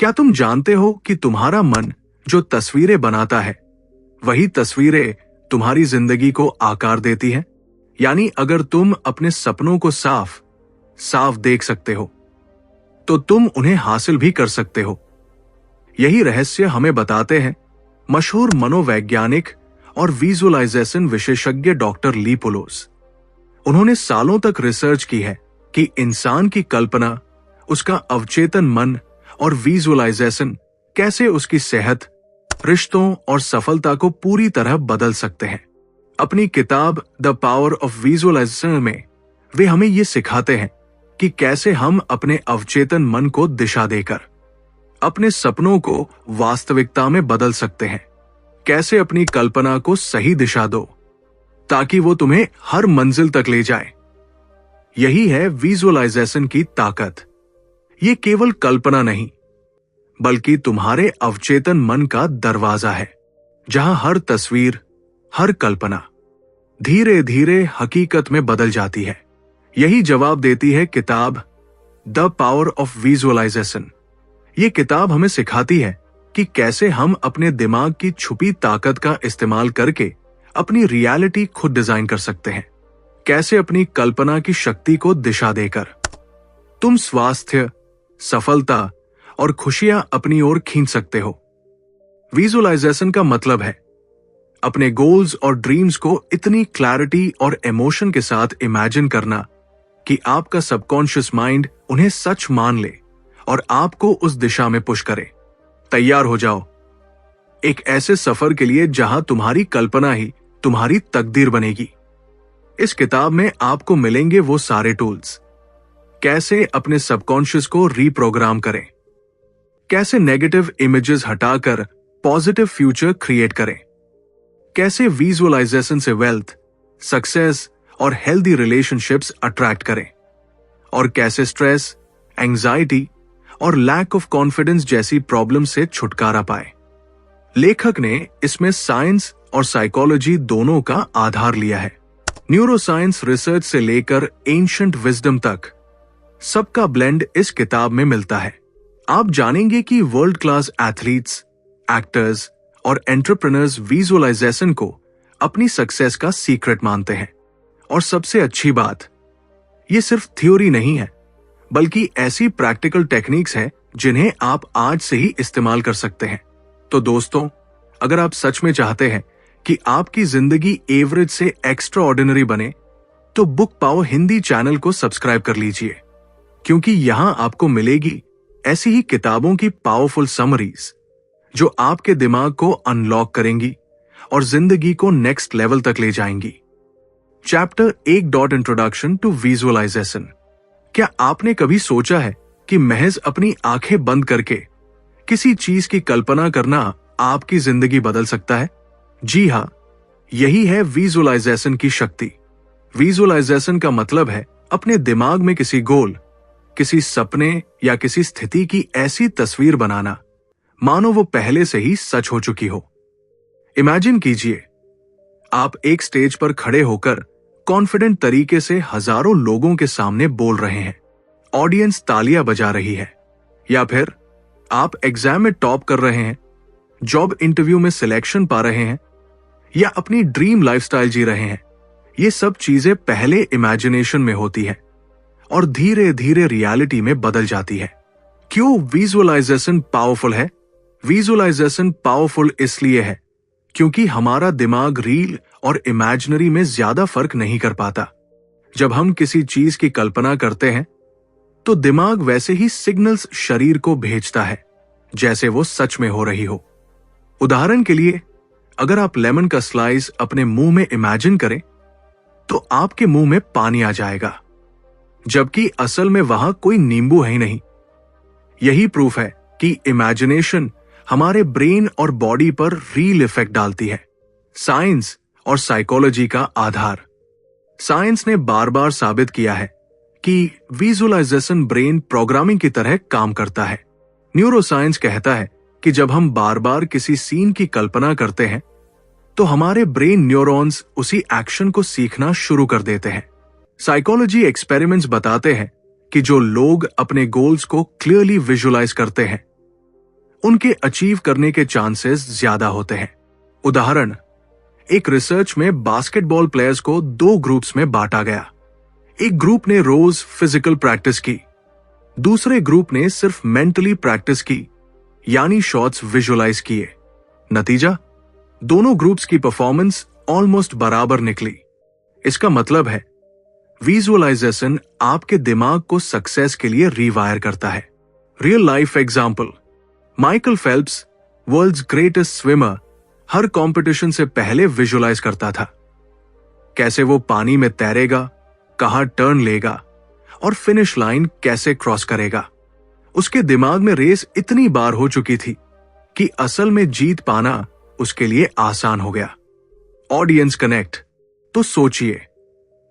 क्या तुम जानते हो कि तुम्हारा मन जो तस्वीरें बनाता है, वही तस्वीरें तुम्हारी जिंदगी को आकार देती हैं? यानी अगर तुम अपने सपनों को साफ साफ देख सकते हो, तो तुम उन्हें हासिल भी कर सकते हो। यही रहस्य हमें बताते हैं मशहूर मनोवैज्ञानिक और विजुअलाइजेशन विशेषज्ञ डॉक्टर ली पुलोस। उन्होंने सालों तक रिसर्च की है कि इंसान की कल्पना, उसका अवचेतन मन और विजुअलाइजेशन कैसे उसकी सेहत, रिश्तों और सफलता को पूरी तरह बदल सकते हैं। अपनी किताब द पावर ऑफ विजुअलाइजेशन में वे हमें ये सिखाते हैं कि कैसे हम अपने अवचेतन मन को दिशा देकर अपने सपनों को वास्तविकता में बदल सकते हैं। कैसे अपनी कल्पना को सही दिशा दो ताकि वो तुम्हें हर मंजिल तक ले जाए। यही है विजुअलाइजेशन की ताकत। ये केवल कल्पना नहीं, बल्कि तुम्हारे अवचेतन मन का दरवाजा है, जहां हर तस्वीर, हर कल्पना धीरे धीरे हकीकत में बदल जाती है। यही जवाब देती है किताब द पावर ऑफ विजुअलाइजेशन। ये किताब हमें सिखाती है कि कैसे हम अपने दिमाग की छुपी ताकत का इस्तेमाल करके अपनी रियलिटी खुद डिजाइन कर सकते हैं। कैसे अपनी कल्पना की शक्ति को दिशा देकर तुम स्वास्थ्य, सफलता और खुशियां अपनी ओर खींच सकते हो। विजुअलाइजेशन का मतलब है अपने गोल्स और ड्रीम्स को इतनी क्लैरिटी और इमोशन के साथ इमेजिन करना कि आपका सबकॉन्शियस माइंड उन्हें सच मान ले और आपको उस दिशा में पुश करे। तैयार हो जाओ एक ऐसे सफर के लिए जहां तुम्हारी कल्पना ही तुम्हारी तकदीर बनेगी। इस किताब में आपको मिलेंगे वो सारे टूल्स, कैसे अपने सबकॉन्शियस को रीप्रोग्राम करें, कैसे नेगेटिव इमेजेस हटाकर पॉजिटिव फ्यूचर क्रिएट करें, कैसे विजुअलाइजेशन से वेल्थ, सक्सेस और हेल्दी रिलेशनशिप्स अट्रैक्ट करें, और कैसे स्ट्रेस, एंजाइटी और लैक ऑफ कॉन्फिडेंस जैसी प्रॉब्लम से छुटकारा पाए। लेखक ने इसमें साइंस और साइकोलॉजी दोनों का आधार लिया है। न्यूरोसाइंस रिसर्च से लेकर एंशिएंट विजडम तक सबका ब्लेंड इस किताब में मिलता है। आप जानेंगे कि वर्ल्ड क्लास एथलीट्स, एक्टर्स और एंटरप्रेन्योर्स विजुअलाइजेशन को अपनी सक्सेस का सीक्रेट मानते हैं। और सबसे अच्छी बात, ये सिर्फ थ्योरी नहीं है, बल्कि ऐसी प्रैक्टिकल टेक्निक्स हैं जिन्हें आप आज से ही इस्तेमाल कर सकते हैं। तो दोस्तों, अगर आप सच में चाहते हैं कि आपकी जिंदगी एवरेज से एक्स्ट्रा ऑर्डिनरी बने, तो बुक पाओ हिंदी चैनल को सब्सक्राइब कर लीजिए, क्योंकि यहां आपको मिलेगी ऐसी ही किताबों की पावरफुल समरीज जो आपके दिमाग को अनलॉक करेंगी और जिंदगी को नेक्स्ट लेवल तक ले जाएंगी। Chapter 1 introduction to visualization. क्या आपने कभी सोचा है कि महज अपनी आंखें बंद करके किसी चीज की कल्पना करना आपकी जिंदगी बदल सकता है? जी हां, यही है विजुअलाइजेशन की शक्ति। विजुअलाइजेशन का मतलब है अपने दिमाग में किसी गोल, किसी सपने या किसी स्थिति की ऐसी तस्वीर बनाना मानो वो पहले से ही सच हो चुकी हो। इमेजिन कीजिए, आप एक स्टेज पर खड़े होकर कॉन्फिडेंट तरीके से हजारों लोगों के सामने बोल रहे हैं, ऑडियंस तालियां बजा रही है, या फिर आप एग्जाम में टॉप कर रहे हैं, जॉब इंटरव्यू में सिलेक्शन पा रहे हैं, या अपनी ड्रीम लाइफस्टाइल जी रहे हैं। ये सब चीजें पहले इमेजिनेशन में होती है और धीरे धीरे रियलिटी में बदल जाती है। क्यों विजुअलाइजेशन पावरफुल है? विजुअलाइजेशन पावरफुल इसलिए है क्योंकि हमारा दिमाग रियल और इमेजिनरी में ज्यादा फर्क नहीं कर पाता। जब हम किसी चीज की कल्पना करते हैं, तो दिमाग वैसे ही सिग्नल्स शरीर को भेजता है जैसे वो सच में हो रही हो। उदाहरण के लिए, अगर आप लेमन का स्लाइस अपने मुंह में इमेजिन करें, तो आपके मुंह में पानी आ जाएगा, जबकि असल में वहां कोई नींबू है ही नहीं। यही प्रूफ है कि इमेजिनेशन हमारे ब्रेन और बॉडी पर रियल इफेक्ट डालती है। साइंस और साइकोलॉजी का आधार। साइंस ने बार बार साबित किया है कि विजुअलाइजेशन ब्रेन प्रोग्रामिंग की तरह काम करता है। न्यूरोसाइंस कहता है कि जब हम बार बार किसी सीन की कल्पना करते हैं, तो हमारे ब्रेन न्यूरॉन्स उसी एक्शन को सीखना शुरू कर देते हैं। साइकोलॉजी एक्सपेरिमेंट्स बताते हैं कि जो लोग अपने गोल्स को क्लियरली विजुअलाइज करते हैं, उनके अचीव करने के चांसेस ज्यादा होते हैं। उदाहरण, एक रिसर्च में बास्केटबॉल प्लेयर्स को 2 ग्रुप्स में बांटा गया। एक ग्रुप ने रोज फिजिकल प्रैक्टिस की, दूसरे ग्रुप ने सिर्फ मेंटली प्रैक्टिस की, यानी शॉट्स विजुअलाइज किए। नतीजा, दोनों ग्रुप्स की परफॉर्मेंस ऑलमोस्ट बराबर निकली। इसका मतलब है विजुअलाइजेशन आपके दिमाग को सक्सेस के लिए रीवायर करता है। Real life example, Michael Phelps, world's greatest swimmer, हर कंपटीशन से पहले विजुअलाइज करता था कैसे वो पानी में तैरेगा, कहां टर्न लेगा और फिनिश लाइन कैसे क्रॉस करेगा। उसके दिमाग में रेस इतनी बार हो चुकी थी कि असल में जीत पाना उसके लिए आसान हो गया। ऑडियंस कनेक्ट, तो सोचिए,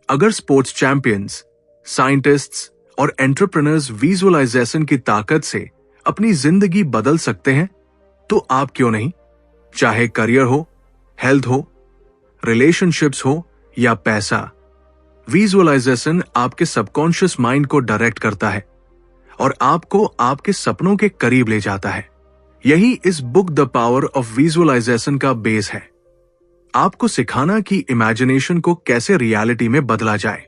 अगर स्पोर्ट्स चैंपियंस, साइंटिस्ट्स और एंटरप्रेन्योर्स विजुअलाइजेशन की ताकत से अपनी जिंदगी बदल सकते हैं, तो आप क्यों नहीं? चाहे करियर हो, हेल्थ हो, रिलेशनशिप्स हो या पैसा, विजुअलाइजेशन आपके सबकॉन्शियस माइंड को डायरेक्ट करता है और आपको आपके सपनों के करीब ले जाता है। यही इस book the power of visualization का बेस है, आपको सिखाना कि इमेजिनेशन को कैसे रियलिटी में बदला जाए।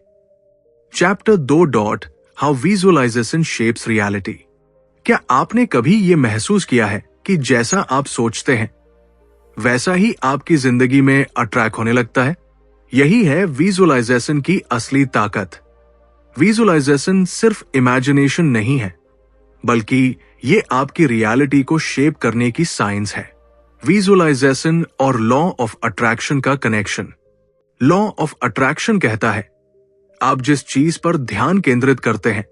Chapter 2 how visualization shapes reality. क्या आपने कभी यह महसूस किया है कि जैसा आप सोचते हैं वैसा ही आपकी जिंदगी में अट्रैक्ट होने लगता है? यही है विजुअलाइजेशन की असली ताकत। विजुअलाइजेशन सिर्फ इमेजिनेशन नहीं है, बल्कि ये आपकी रियलिटी को शेप करने की साइंस है। विजुअलाइजेशन और लॉ ऑफ अट्रैक्शन का कनेक्शन। लॉ ऑफ अट्रैक्शन कहता है, आप जिस चीज पर ध्यान केंद्रित करते हैं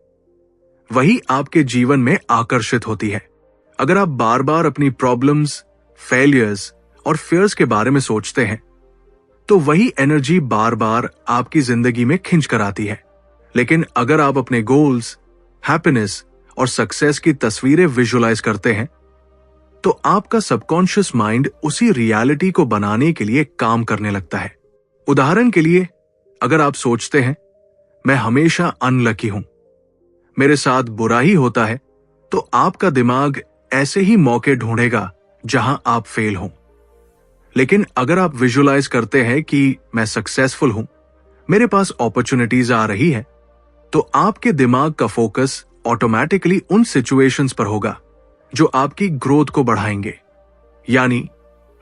वही आपके जीवन में आकर्षित होती है। अगर आप बार बार अपनी प्रॉब्लम्स, फेलियर्स और फियर्स के बारे में सोचते हैं तो वही एनर्जी बार बार आपकी जिंदगी में खिंच कर आती है। लेकिन अगर आप अपने गोल्स, हैप्पीनेस और सक्सेस की तस्वीरें विजुअलाइज करते हैं तो आपका सबकॉन्शियस माइंड उसी रियलिटी को बनाने के लिए काम करने लगता है। उदाहरण के लिए, अगर आप सोचते हैं मैं हमेशा अनलकी हूं, मेरे साथ बुरा ही होता है, तो आपका दिमाग ऐसे ही मौके ढूंढेगा जहां आप फेल हों। लेकिन अगर आप विजुअलाइज करते हैं कि मैं सक्सेसफुल हूं, मेरे पास अपॉर्चुनिटीज आ रही है, तो आपके दिमाग का फोकस ऑटोमेटिकली उन सिचुएशंस पर होगा जो आपकी ग्रोथ को बढ़ाएंगे। यानी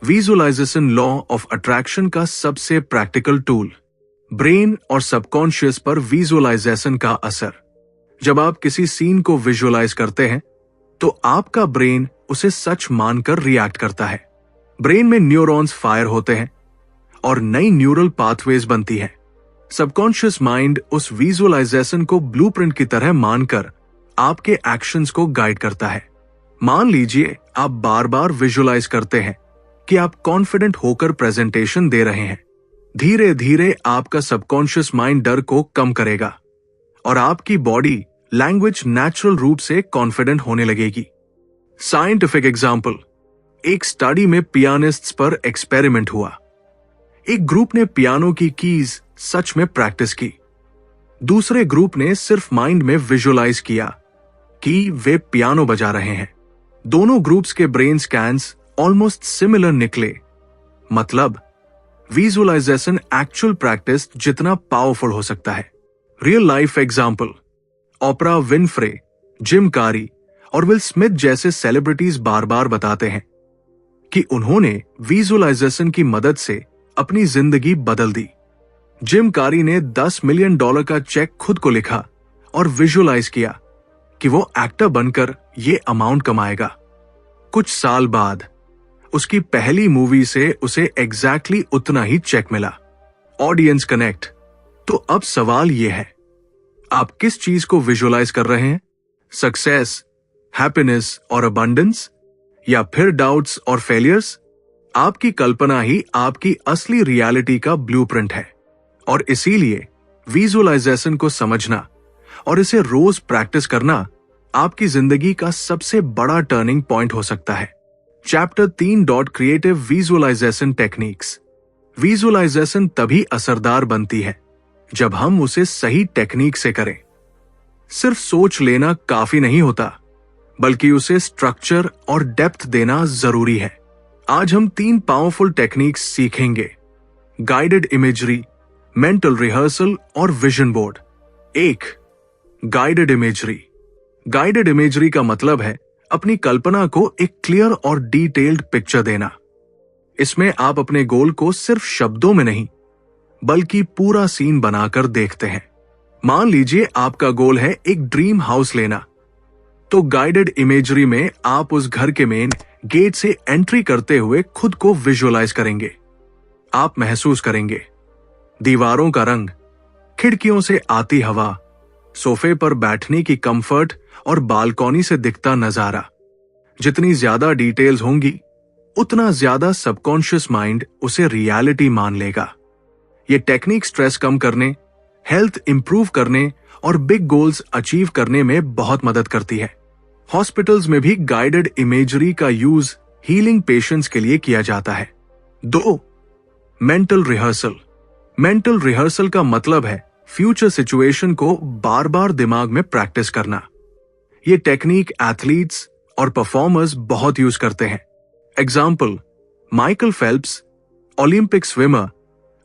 विजुअलाइजेशन लॉ ऑफ अट्रैक्शन का सबसे प्रैक्टिकल टूल। ब्रेन और सबकॉन्शियस पर विजुअलाइजेशन का असर। जब आप किसी सीन को विजुअलाइज करते हैं तो आपका ब्रेन उसे सच मानकर रिएक्ट करता है। ब्रेन में न्यूरॉन्स फायर होते हैं और नई न्यूरल पाथवेज बनती है। सबकॉन्शियस माइंड उस विजुअलाइजेशन को ब्लूप्रिंट की तरह मानकर आपके एक्शंस को गाइड करता है। मान लीजिए आप बार बार विजुअलाइज करते हैं कि आप कॉन्फिडेंट होकर प्रेजेंटेशन दे रहे हैं। धीरे धीरे आपका सबकॉन्शियस माइंड डर को कम करेगा और आपकी बॉडी लैंग्वेज नेचुरल रूप से कॉन्फिडेंट होने लगेगी। साइंटिफिक एग्जाम्पल, एक स्टडी में पियानिस्ट्स पर एक्सपेरिमेंट हुआ। एक ग्रुप ने पियानो की कीज सच में प्रैक्टिस की, दूसरे ग्रुप ने सिर्फ माइंड में विजुअलाइज किया कि वे पियानो बजा रहे हैं। दोनों ग्रुप्स के ब्रेन स्कैन्स ऑलमोस्ट सिमिलर निकले। मतलब विजुअलाइजेशन एक्चुअल प्रैक्टिस जितना पावरफुल हो सकता है। Real life example, Oprah Winfrey, gym कारी और विल स्मिथ जैसे सेलिब्रिटीज बार बार बताते हैं कि उन्होंने विजुअलाइजेशन की मदद से अपनी जिंदगी बदल दी। जिम कारी ने $10 मिलियन का चेक खुद को लिखा और विजुअलाइज किया कि वो एक्टर बनकर ये अमाउंट कमाएगा। कुछ साल बाद उसकी पहली मूवी से उसे एग्जैक्टली उतना ही चेक मिला। Audience connect. तो अब सवाल यह है, आप किस चीज को विजुअलाइज कर रहे हैं? सक्सेस, हैप्पीनेस और अबंडेंस, या फिर डाउट्स और फेलियर्स? आपकी कल्पना ही आपकी असली रियलिटी का ब्लूप्रिंट है और इसीलिए विजुअलाइजेशन को समझना और इसे रोज प्रैक्टिस करना आपकी जिंदगी का सबसे बड़ा टर्निंग पॉइंट हो सकता है। Chapter 3 creative visualization techniques. Visualization तभी असरदार बनती है जब हम उसे सही टेक्निक से करें। सिर्फ सोच लेना काफी नहीं होता, बल्कि उसे स्ट्रक्चर और डेप्थ देना जरूरी है। आज हम 3 पावरफुल टेक्निक्स सीखेंगे: गाइडेड इमेजरी, मेंटल रिहर्सल और vision board. 1. Guided imagery. Guided imagery का मतलब है अपनी कल्पना को एक क्लियर और डिटेल्ड पिक्चर देना। इसमें आप अपने गोल को सिर्फ शब्दों में नहीं, बल्कि पूरा सीन बनाकर देखते हैं। मान लीजिए आपका गोल है एक ड्रीम हाउस लेना, तो गाइडेड इमेजरी में आप उस घर के मेन गेट से एंट्री करते हुए खुद को विजुअलाइज करेंगे। आप महसूस करेंगे दीवारों का रंग, खिड़कियों से आती हवा, सोफे पर बैठने की कंफर्ट और बालकनी से दिखता नजारा। जितनी ज्यादा डिटेल्स होंगी, उतना ज्यादा सबकॉन्शियस माइंड उसे रियलिटी मान लेगा। ये टेक्निक स्ट्रेस कम करने, हेल्थ इंप्रूव करने और बिग गोल्स अचीव करने में बहुत मदद करती है। हॉस्पिटल्स में भी गाइडेड इमेजरी का यूज हीलिंग पेशेंट्स के लिए किया जाता है। 2. Mental rehearsal. मेंटल रिहर्सल का मतलब है फ्यूचर सिचुएशन को बार बार दिमाग में प्रैक्टिस करना। ये टेक्निक एथलीट्स और परफॉर्मर्स बहुत यूज करते हैं। Example, Michael Phelps, Olympic swimmer,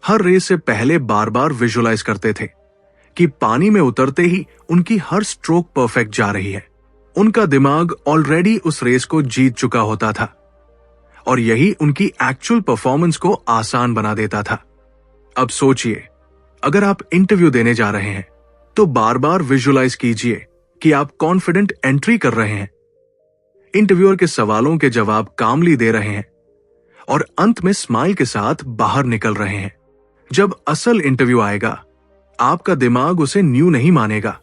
हर रेस से पहले बार बार विजुअलाइज करते थे कि पानी में उतरते ही उनकी हर स्ट्रोक परफेक्ट जा रही है। उनका दिमाग ऑलरेडी उस रेस को जीत चुका होता था और यही उनकी एक्चुअल परफॉर्मेंस को आसान बना देता था। अब सोचिए, अगर आप इंटरव्यू देने जा रहे हैं तो बार बार विजुअलाइज कीजिए कि आप कॉन्फिडेंट एंट्री कर रहे हैं, इंटरव्यूअर के सवालों के जवाब कामली दे रहे हैं और अंत में स्माइल के साथ बाहर निकल रहे हैं। जब असल इंटरव्यू आएगा, आपका दिमाग उसे न्यू नहीं मानेगा,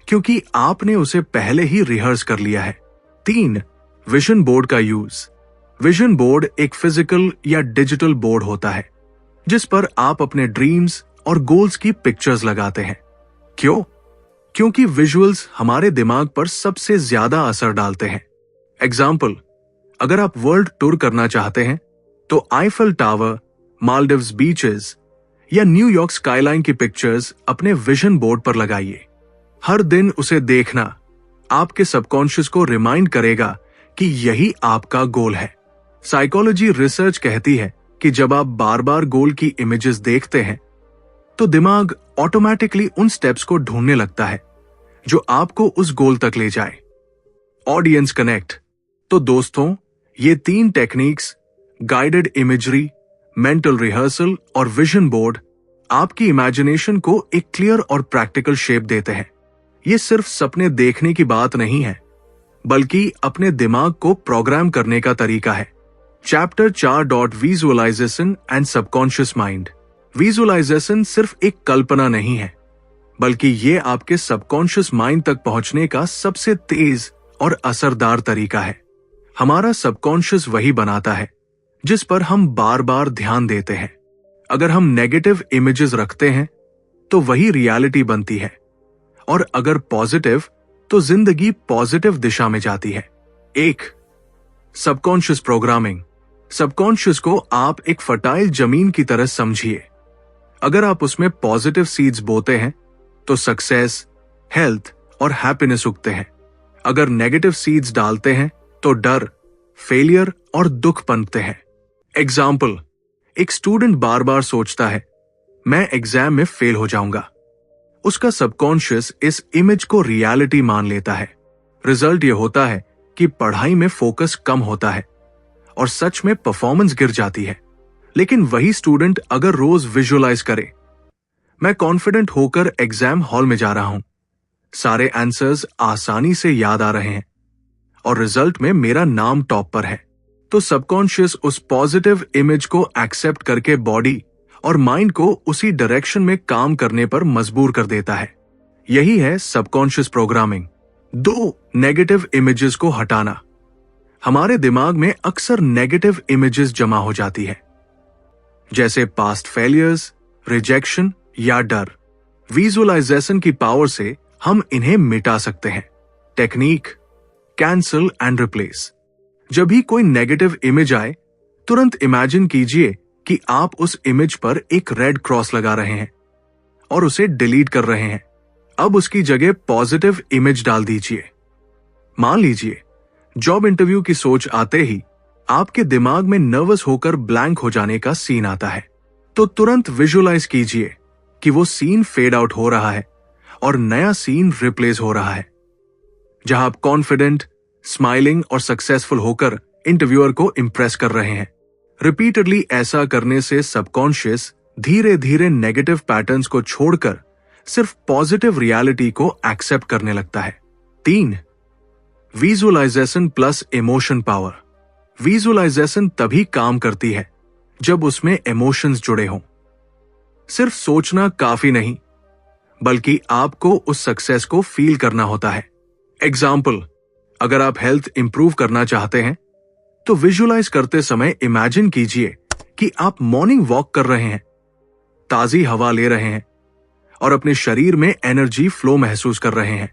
क्योंकि आपने उसे पहले ही रिहर्स कर लिया है। 3. विजन बोर्ड का यूज। विजन बोर्ड एक फिजिकल या डिजिटल बोर्ड होता है जिस पर आप अपने ड्रीम्स और गोल्स की पिक्चर्स लगाते हैं। क्यों? क्योंकि विजुअल्स हमारे दिमाग पर सबसे ज्यादा असर डालते हैं। एग्जाम्पल, अगर आप वर्ल्ड टूर करना चाहते हैं तो आईफल टावर, मालदीव्स बीचेस या न्यूयॉर्क स्काईलाइन की पिक्चर्स अपने विजन बोर्ड पर लगाइए। हर दिन उसे देखना आपके सबकॉन्शियस को रिमाइंड करेगा कि यही आपका गोल है। साइकोलॉजी रिसर्च कहती है कि जब आप बार बार गोल की इमेजेस देखते हैं तो दिमाग ऑटोमेटिकली उन स्टेप्स को ढूंढने लगता है जो आपको उस गोल तक ले जाए। Audience connect. तो दोस्तों, ये 3 techniques, guided imagery, mental rehearsal और विजन बोर्ड, आपकी इमेजिनेशन को एक क्लियर और प्रैक्टिकल शेप देते हैं। ये सिर्फ सपने देखने की बात नहीं है, बल्कि अपने दिमाग को प्रोग्राम करने का तरीका है। Chapter 4. Visualization and subconscious mind. Visualization सिर्फ एक कल्पना नहीं है, बल्कि ये आपके सबकॉन्शियस माइंड तक पहुंचने का सबसे तेज और असरदार तरीका है। हमारा सबकॉन्शियस वही बनाता है जिस पर हम बार बार ध्यान देते हैं। अगर हम नेगेटिव इमेजेस रखते हैं तो वही रियलिटी बनती है, और अगर पॉजिटिव तो जिंदगी पॉजिटिव दिशा में जाती है। 1. Subconscious programming. सबकॉन्शियस को आप एक फर्टाइल जमीन की तरह समझिए। अगर आप उसमें पॉजिटिव सीड्स बोते हैं तो सक्सेस, हेल्थ और हैप्पीनेस उगते हैं। अगर नेगेटिव सीड्स डालते हैं तो डर, फेलियर और दुख पनपते हैं। एग्जाम्पल, एक स्टूडेंट बार बार सोचता है, मैं एग्जाम में फेल हो जाऊंगा। उसका सबकॉन्शियस इस इमेज को रियलिटी मान लेता है। रिजल्ट यह होता है कि पढ़ाई में फोकस कम होता है और सच में परफॉर्मेंस गिर जाती है। लेकिन वही स्टूडेंट अगर रोज विजुअलाइज करे, मैं कॉन्फिडेंट होकर एग्जाम हॉल में जा रहा हूं, सारे आंसर्स आसानी से याद आ रहे हैं और रिजल्ट में मेरा नाम टॉप पर है, तो सबकॉन्शियस उस पॉजिटिव इमेज को एक्सेप्ट करके बॉडी और माइंड को उसी डायरेक्शन में काम करने पर मजबूर कर देता है। यही है सबकॉन्शियस प्रोग्रामिंग। 2. नेगेटिव इमेजेस को हटाना। हमारे दिमाग में अक्सर नेगेटिव इमेजेस जमा हो जाती है, जैसे पास्ट फेलियर्स, रिजेक्शन या डर। विजुअलाइजेशन की पावर से हम इन्हें मिटा सकते हैं। Technique, cancel and replace. जब भी कोई नेगेटिव इमेज आए, तुरंत इमेजिन कीजिए कि आप उस इमेज पर एक रेड क्रॉस लगा रहे हैं और उसे डिलीट कर रहे हैं। अब उसकी जगह पॉजिटिव इमेज डाल दीजिए। मान लीजिए जॉब इंटरव्यू की सोच आते ही आपके दिमाग में नर्वस होकर ब्लैंक हो जाने का सीन आता है, तो तुरंत विजुअलाइज कीजिए कि वो सीन फेड आउट हो रहा है और नया सीन रिप्लेस हो रहा है, जहां आप कॉन्फिडेंट, स्माइलिंग और सक्सेसफुल होकर इंटरव्यूअर को इंप्रेस कर रहे हैं। रिपीटेडली ऐसा करने से सबकॉन्शियस धीरे धीरे नेगेटिव पैटर्न्स को छोड़कर सिर्फ पॉजिटिव रियलिटी को एक्सेप्ट करने लगता है। 3. Visualization plus emotion power. Visualization तभी काम करती है जब उसमें इमोशंस जुड़े हों। सिर्फ सोचना काफी नहीं, बल्कि आपको उस सक्सेस को फील करना होता है। एग्जाम्पल, अगर आप हेल्थ इंप्रूव करना चाहते हैं तो विजुअलाइज करते समय इमेजिन कीजिए कि आप मॉर्निंग वॉक कर रहे हैं, ताजी हवा ले रहे हैं और अपने शरीर में एनर्जी फ्लो महसूस कर रहे हैं।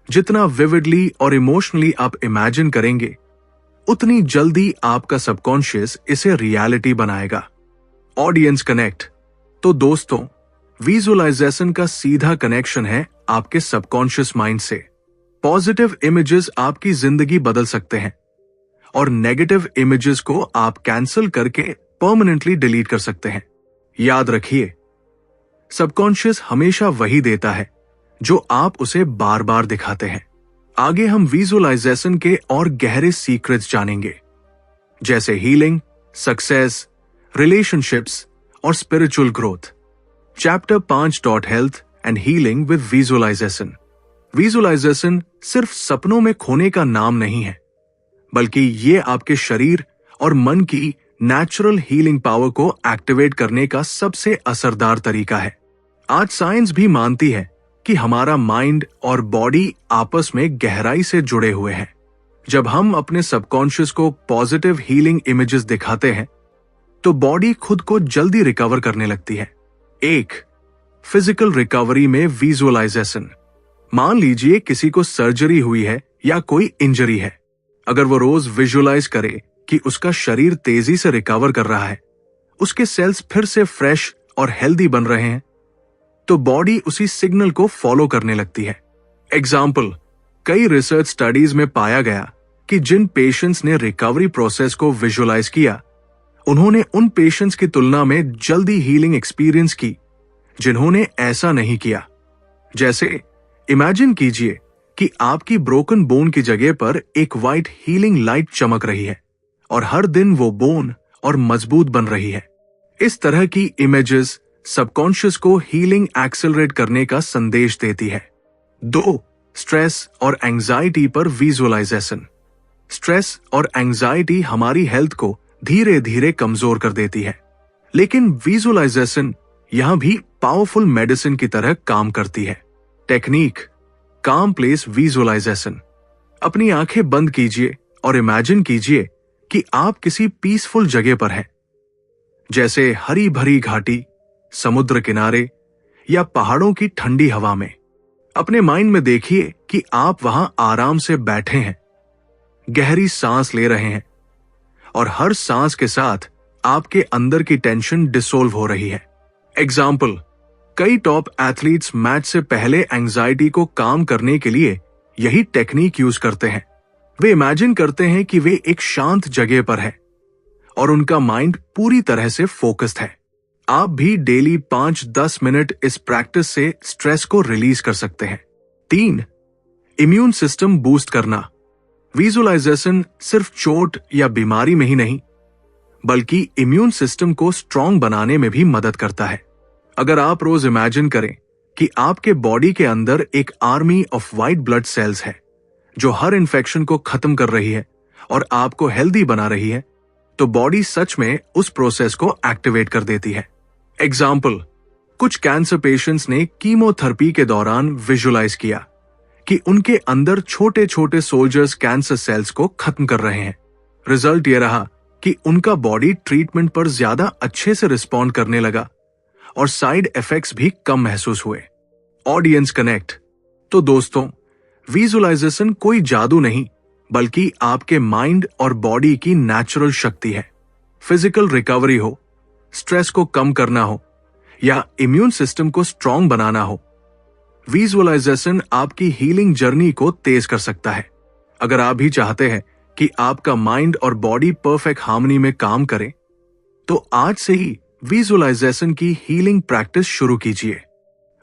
जितना विविडली और इमोशनली आप इमेजिन करेंगे, उतनी जल्दी आपका सबकॉन्शियस इसे रियलिटी बनाएगा। Audience connect. तो दोस्तों, विजुअलाइजेशन का सीधा कनेक्शन है आपके सबकॉन्शियस माइंड से। पॉजिटिव इमेजेस आपकी जिंदगी बदल सकते हैं और नेगेटिव इमेजेस को आप कैंसिल करके परमानेंटली डिलीट कर सकते हैं। याद रखिए, सबकॉन्शियस हमेशा वही देता है जो आप उसे बार बार दिखाते हैं। आगे हम विजुअलाइजेशन के और गहरे सीक्रेट्स जानेंगे, जैसे हीलिंग, सक्सेस, रिलेशनशिप्स और spiritual growth. Chapter 5 health and healing with visualization. Visualization सिर्फ सपनों में खोने का नाम नहीं है, बल्कि ये आपके शरीर और मन की नेचुरल हीलिंग पावर को एक्टिवेट करने का सबसे असरदार तरीका है। आज साइंस भी मानती है कि हमारा माइंड और बॉडी आपस में गहराई से जुड़े हुए हैं। जब हम अपने सबकॉन्शियस को पॉजिटिव हीलिंग इमेजेस दिखाते हैं, तो बॉडी खुद को जल्दी रिकवर करने लगती है। 1. फिजिकल रिकवरी में विजुअलाइजेशन। मान लीजिए किसी को सर्जरी हुई है या कोई इंजरी है। अगर वो रोज विजुअलाइज करे कि उसका शरीर तेजी से रिकवर कर रहा है, उसके सेल्स फिर से फ्रेश और हेल्दी बन रहे हैं, तो बॉडी उसी सिग्नल को फॉलो करने लगती है। एग्जाम्पल, कई रिसर्च स्टडीज में पाया गया कि जिन पेशेंट्स ने रिकवरी प्रोसेस को विजुअलाइज किया, उन्होंने उन पेशेंट्स की तुलना में जल्दी हीलिंग एक्सपीरियंस की जिन्होंने ऐसा नहीं किया। जैसे इमेजिन कीजिए कि आपकी ब्रोकन बोन की जगह पर एक व्हाइट हीलिंग लाइट चमक रही है और हर दिन वो बोन और मजबूत बन रही है। इस तरह की इमेजेस सबकॉन्शियस को हीलिंग एक्सेलरेट करने का संदेश देती है। 2. स्ट्रेस और एंजाइटी पर विजुअलाइजेशन। स्ट्रेस और एंजाइटी हमारी हेल्थ को धीरे धीरे कमजोर कर देती है, लेकिन विजुअलाइजेशन यहां भी पावरफुल मेडिसिन की तरह काम करती है। टेक्निक, काम प्लेस विजुअलाइजेशन। अपनी आंखें बंद कीजिए और इमेजिन कीजिए कि आप किसी पीसफुल जगह पर हैं, जैसे हरी भरी घाटी, समुद्र किनारे या पहाड़ों की ठंडी हवा में। अपने माइंड में देखिए कि आप वहां आराम से बैठे हैं, गहरी सांस ले रहे हैं और हर सांस के साथ आपके अंदर की टेंशन डिसोल्व हो रही है। एग्जाम्पल, कई टॉप एथलीट्स मैच से पहले एंजाइटी को काम करने के लिए यही टेक्निक यूज करते हैं। वे इमेजिन करते हैं कि वे एक शांत जगह पर है और उनका माइंड पूरी तरह से फोकस्ड है। आप भी डेली 5-10 मिनट इस प्रैक्टिस से स्ट्रेस को रिलीज कर सकते हैं। 3. इम्यून सिस्टम बूस्ट करना। विजुअलाइजेशन सिर्फ चोट या बीमारी में ही नहीं, बल्कि इम्यून सिस्टम को स्ट्रांग बनाने में भी मदद करता है। अगर आप रोज इमेजिन करें कि आपके बॉडी के अंदर एक army of white blood cells है जो हर इन्फेक्शन को खत्म कर रही है और आपको हेल्दी बना रही है, तो बॉडी सच में उस प्रोसेस को एक्टिवेट कर देती है। एग्जाम्पल, कुछ कैंसर पेशेंट्स ने कीमोथेरेपी के दौरान विजुअलाइज किया कि उनके अंदर छोटे छोटे सोल्जर्स कैंसर सेल्स को खत्म कर रहे हैं। रिजल्ट ये रहा कि उनका बॉडी ट्रीटमेंट पर ज्यादा अच्छे से रिस्पॉन्ड करने लगा और साइड इफेक्ट्स भी कम महसूस हुए। Audience connect. तो दोस्तों, विजुअलाइजेशन कोई जादू नहीं, बल्कि आपके माइंड और बॉडी की नेचुरल शक्ति है। फिजिकल रिकवरी हो, स्ट्रेस को कम करना हो या इम्यून सिस्टम को स्ट्रांग बनाना हो, विजुअलाइजेशन आपकी हीलिंग जर्नी को तेज कर सकता है। अगर आप भी चाहते हैं कि आपका माइंड और बॉडी परफेक्ट हार्मनी में काम करें, तो आज से ही विजुअलाइजेशन की हीलिंग प्रैक्टिस शुरू कीजिए।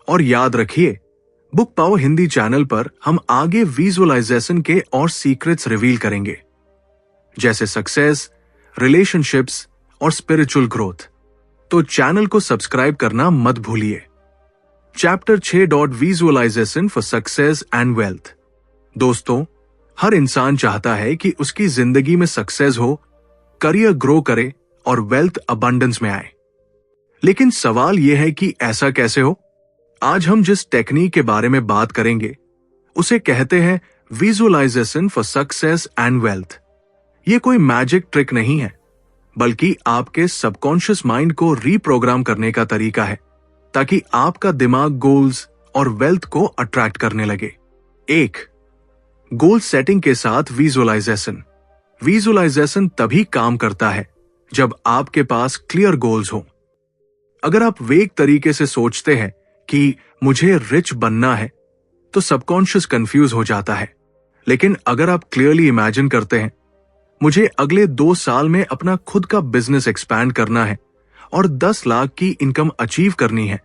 और याद रखिए, बुक पाओ हिंदी चैनल पर हम आगे विजुअलाइजेशन के और सीक्रेट्स रिवील करेंगे, जैसे सक्सेस, रिलेशनशिप्स और स्पिरिचुअल ग्रोथ। तो चैनल को सब्सक्राइब करना मत भूलिए। Chapter 6 visualization for success and wealth. दोस्तों, हर इंसान चाहता है कि उसकी जिंदगी में सक्सेस हो, करियर ग्रो करे और वेल्थ अबंडेंस में आए। लेकिन सवाल यह है कि ऐसा कैसे हो? आज हम जिस टेक्निक के बारे में बात करेंगे उसे कहते हैं visualization for success and wealth. ये कोई मैजिक ट्रिक नहीं है, बल्कि आपके सबकॉन्शियस माइंड को रीप्रोग्राम करने का तरीका है, ताकि आपका दिमाग गोल्स और वेल्थ को अट्रैक्ट करने लगे। 1. गोल सेटिंग के साथ विजुअलाइजेशन। विजुअलाइजेशन तभी काम करता है जब आपके पास क्लियर गोल्स हो। अगर आप वेग तरीके से सोचते हैं कि मुझे रिच बनना है, तो सबकॉन्शियस कंफ्यूज हो जाता है। लेकिन अगर आप क्लियरली इमेजिन करते हैं, मुझे अगले 2 साल में अपना खुद का बिजनेस एक्सपैंड करना है और 10 लाख की इनकम अचीव करनी है,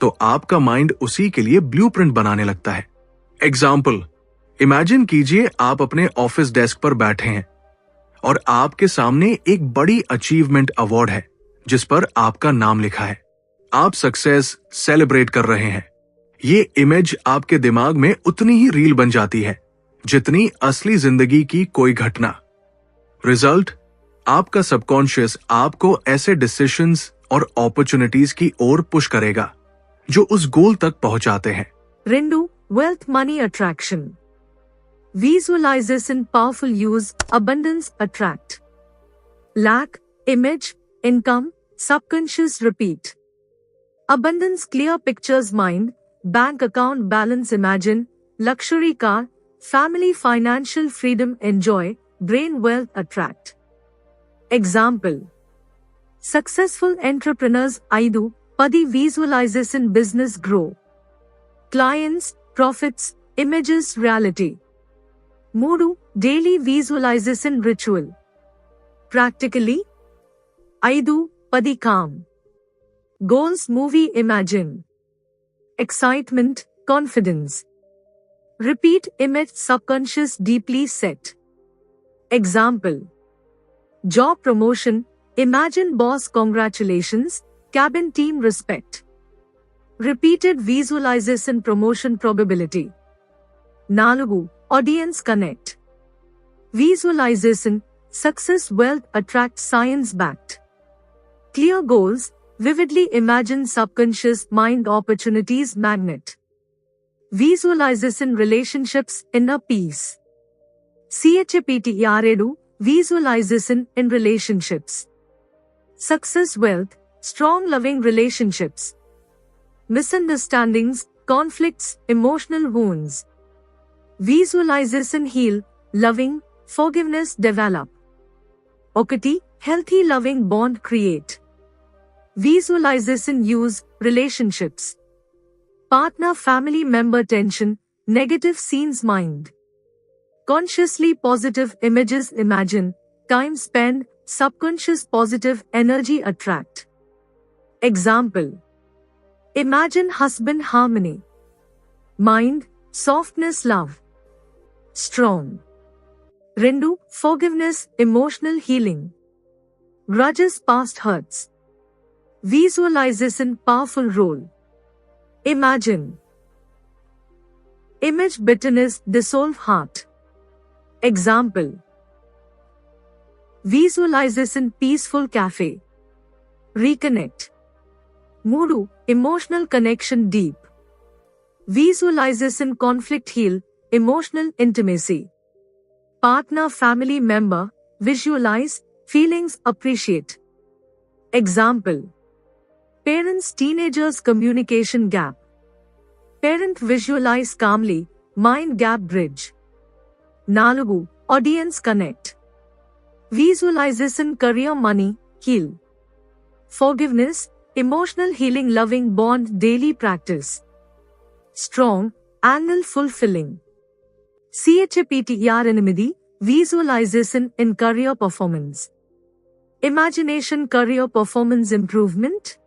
तो आपका माइंड उसी के लिए ब्लूप्रिंट बनाने लगता है। एग्जाम्पल, इमेजिन कीजिए आप अपने ऑफिस डेस्क पर बैठे हैं और आपके सामने एक बड़ी अचीवमेंट अवार्ड है जिस पर आपका नाम लिखा है। आप सक्सेस सेलिब्रेट कर रहे हैं। ये इमेज आपके दिमाग में उतनी ही रील बन जाती है जितनी असली जिंदगी की कोई घटना। रिजल्ट, आपका सबकॉन्शियस आपको ऐसे डिसीजंस और अपॉर्चुनिटीज की ओर पुश करेगा जो उस गोल तक पहुंचाते हैं। 2. Wealth money attraction. Visualization powerful use abundance attract. Lack, image, income, subconscious repeat. Abundance clear pictures mind, bank account balance imagine, luxury car, family financial freedom enjoy, brain wealth attract. Example. Successful entrepreneurs 5 visualization business grow. Clients, profits, images reality. 3 daily visualization ritual. Practically 5 calm. Goals movie imagine. Excitement, confidence. Repeat image subconscious deeply set. Example. Job promotion, imagine boss congratulations, cabin team respect. Repeated visualization promotion probability. 4 audience connect. Visualization, success wealth attract science backed. Clear goals, vividly imagine subconscious mind opportunities magnet. Visualization relationships inner peace. CHAPTER visualization in relationships. Success wealth, strong loving relationships. Misunderstandings, conflicts, emotional wounds. Visualization heal, loving, forgiveness develop. 1 healthy loving bond create. Visualization use, relationships. Partner family member tension, negative scenes mind. Consciously positive images imagine, time spend, subconscious positive energy attract. Example. Imagine husband harmony. Mind, softness love. Strong. 2 forgiveness, emotional healing. Grudges past hurts. Visualization powerful role. Imagine. Image bitterness dissolve heart. Example. Visualization peaceful cafe. Reconnect. 3 emotional connection deep. Visualization conflict heal, emotional intimacy. Partner family member, visualize, feelings appreciate. Example. Parents teenagers communication gap. Parent visualize calmly, mind gap bridge. 4 audience connect. Visualization career money, heal. Forgiveness, emotional healing loving bond daily practice. Strong, angle fulfilling. CHAPTR8 Visualization in Career Performance. Imagination Career Performance Improvement.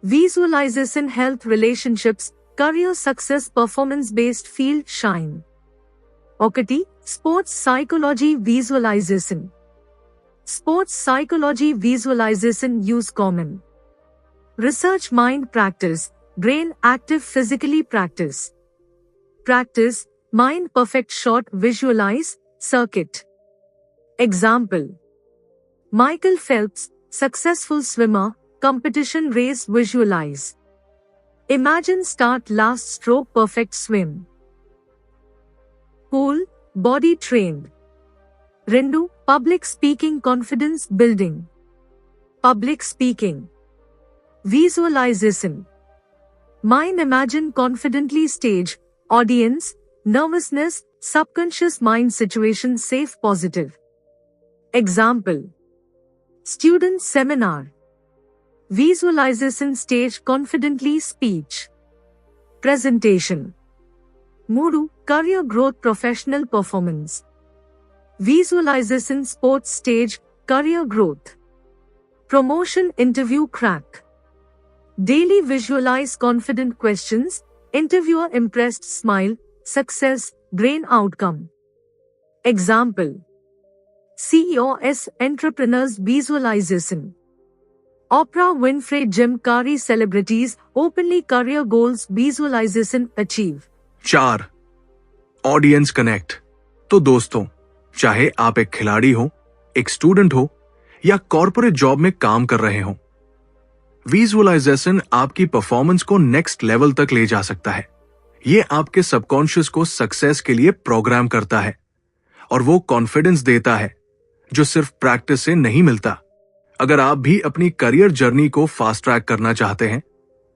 Visualization Health Relationships Career Success Performance Based Field Shine. Okati Sports Psychology Visualization. Sports Psychology Visualization Use Common. Research Mind Practice Brain Active Physically Practice. Practice Mind Perfect Shot Visualize Circuit. Example: Michael Phelps, successful swimmer, competition race visualize. Imagine start last stroke perfect swim. Pool, body trained. Rendu, public speaking confidence building. Public speaking. Visualization. Mind imagine confidently stage, audience, nervousness, subconscious mind situation safe positive. Example: Student seminar. Visualization stage confidently speech. Presentation. Moodu, career growth professional performance. Visualization sports stage, career growth. Promotion interview crack. Daily visualize confident questions, interviewer impressed smile, success, brain outcome. Example: CEOs entrepreneurs visualization. Oprah Winfrey Jim Carrey celebrities openly career goals visualization achieve. 4. Audience connect. तो दोस्तों, चाहे आप एक खिलाड़ी हो, एक student हो या कॉर्पोरेट जॉब में काम कर रहे हो, विजुअलाइजेशन आपकी परफॉर्मेंस को नेक्स्ट लेवल तक ले जा सकता है। ये आपके सबकॉन्शियस को सक्सेस के लिए प्रोग्राम करता है और वो कॉन्फिडेंस देता है जो सिर्फ प्रैक्टिस से नहीं मिलता। अगर आप भी अपनी करियर जर्नी को फास्ट ट्रैक करना चाहते हैं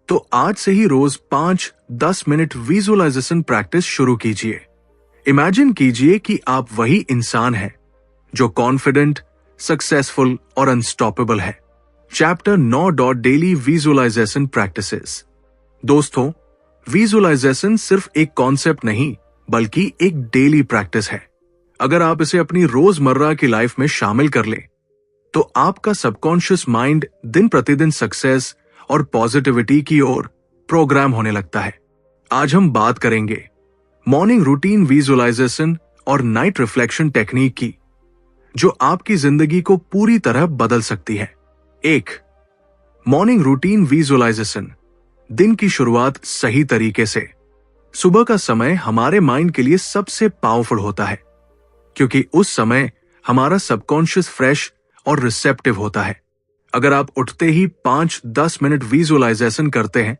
तो आज से ही रोज 5-10 मिनट विजुअलाइजेशन प्रैक्टिस शुरू कीजिए। इमेजिन कीजिए कि आप वही इंसान हैं जो कॉन्फिडेंट, सक्सेसफुल और अनस्टॉपेबल है। Chapter 9 daily visualization practices. दोस्तों, विजुअलाइजेशन सिर्फ एक कॉन्सेप्ट नहीं बल्कि एक डेली प्रैक्टिस है। अगर आप इसे अपनी रोजमर्रा की लाइफ में शामिल कर लें तो आपका सबकॉन्शियस माइंड दिन प्रतिदिन सक्सेस और पॉजिटिविटी की ओर प्रोग्राम होने लगता है। आज हम बात करेंगे मॉर्निंग रूटीन विजुअलाइजेशन और नाइट रिफ्लेक्शन टेक्निक की, जो आपकी जिंदगी को पूरी तरह बदल सकती है। 1. Morning routine visualization. दिन की शुरुआत सही तरीके से। सुबह का समय हमारे माइंड के लिए सबसे पावरफुल होता है क्योंकि उस समय हमारा सबकॉन्शियस फ्रेश और रिसेप्टिव होता है। अगर आप उठते ही 5-10 मिनट विजुअलाइजेशन करते हैं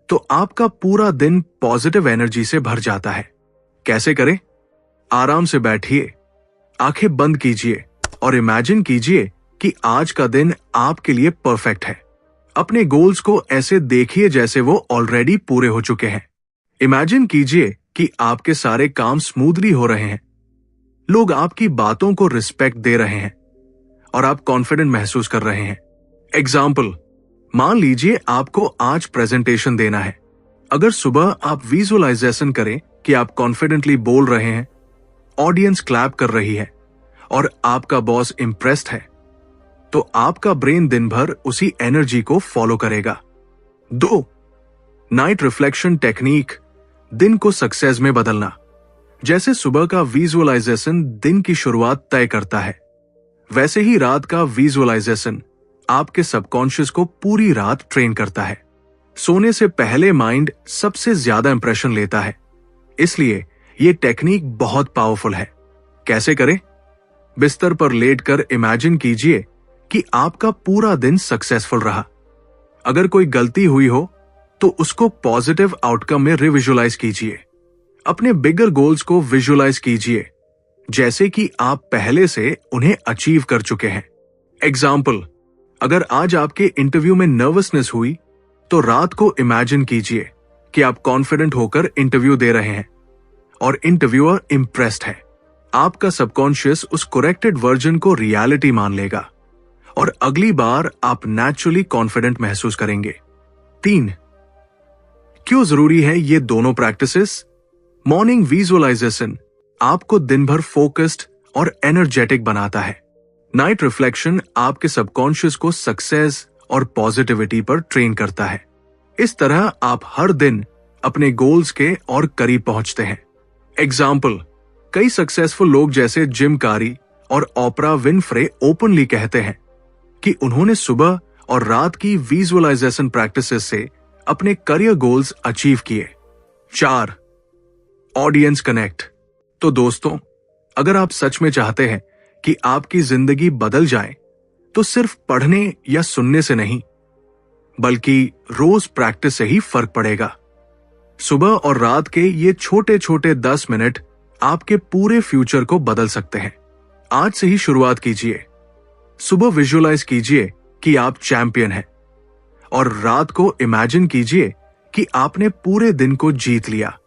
तो आपका पूरा दिन पॉजिटिव एनर्जी से भर जाता है। कैसे करें? आराम से बैठिए, आंखें बंद कीजिए और इमेजिन कीजिए कि आज का दिन आपके लिए परफेक्ट है। अपने गोल्स को ऐसे देखिए जैसे वो ऑलरेडी पूरे हो चुके हैं। इमेजिन कीजिए कि आपके सारे काम स्मूथली हो रहे हैं, लोग आपकी बातों को रिस्पेक्ट दे रहे हैं और आप कॉन्फिडेंट महसूस कर रहे हैं। एग्जाम्पल, मान लीजिए आपको आज प्रेजेंटेशन देना है। अगर सुबह आप विजुअलाइजेशन करें कि आप कॉन्फिडेंटली बोल रहे हैं, ऑडियंस क्लैप कर रही है और आपका बॉस इंप्रेस्ड है, तो आपका ब्रेन दिन भर उसी एनर्जी को फॉलो करेगा। 2. Night reflection technique. दिन को सक्सेस में बदलना। जैसे सुबह का विजुअलाइजेशन दिन की शुरुआत तय करता है, वैसे ही रात का विजुअलाइजेशन आपके सबकॉन्शियस को पूरी रात ट्रेन करता है। सोने से पहले माइंड सबसे ज्यादा इंप्रेशन लेता है, इसलिए यह टेक्निक बहुत पावरफुल है। कैसे करें? बिस्तर पर लेटकर इमेजिन कीजिए कि आपका पूरा दिन सक्सेसफुल रहा। अगर कोई गलती हुई हो तो उसको पॉजिटिव आउटकम में रिविजुअलाइज कीजिए। अपने बिगर गोल्स को विजुअलाइज कीजिए जैसे कि आप पहले से उन्हें अचीव कर चुके हैं। एग्जाम्पल, अगर आज आपके इंटरव्यू में नर्वसनेस हुई तो रात को इमेजिन कीजिए कि आप कॉन्फिडेंट होकर इंटरव्यू दे रहे हैं और इंटरव्यूअर इंप्रेस्ड है। आपका सबकॉन्शियस उस करेक्टेड वर्जन को रियलिटी मान लेगा और अगली बार आप नेचुरली कॉन्फिडेंट महसूस करेंगे। 3. क्यों जरूरी है ये दोनों प्रैक्टिसेस? मॉर्निंग विजुअलाइजेशन आपको दिन भर फोकस्ड और एनर्जेटिक बनाता है। नाइट रिफ्लेक्शन आपके सबकॉन्शियस को सक्सेस और पॉजिटिविटी पर ट्रेन करता है। इस तरह आप हर दिन अपने गोल्स के और करीब पहुंचते हैं। एग्जाम्पल, कई सक्सेसफुल लोग जैसे जिम कैरी और ओपरा विनफ्रे ओपनली कहते हैं कि उन्होंने सुबह और रात की विजुअलाइजेशन प्रैक्टिसेस से अपने करियर गोल्स अचीव किए। 4. Audience connect. तो दोस्तों, अगर आप सच में चाहते हैं कि आपकी जिंदगी बदल जाए, तो सिर्फ पढ़ने या सुनने से नहीं, बल्कि रोज प्रैक्टिस से ही फर्क पड़ेगा। सुबह और रात के ये छोटे छोटे 10 मिनट आपके पूरे फ्यूचर को बदल सकते हैं। आज से ही शुरुआत कीजिए। सुबह विजुअलाइज कीजिए कि आप चैंपियन हैं और रात को इमेजिन कीजिए कि आपने पूरे दिन को जीत लिया।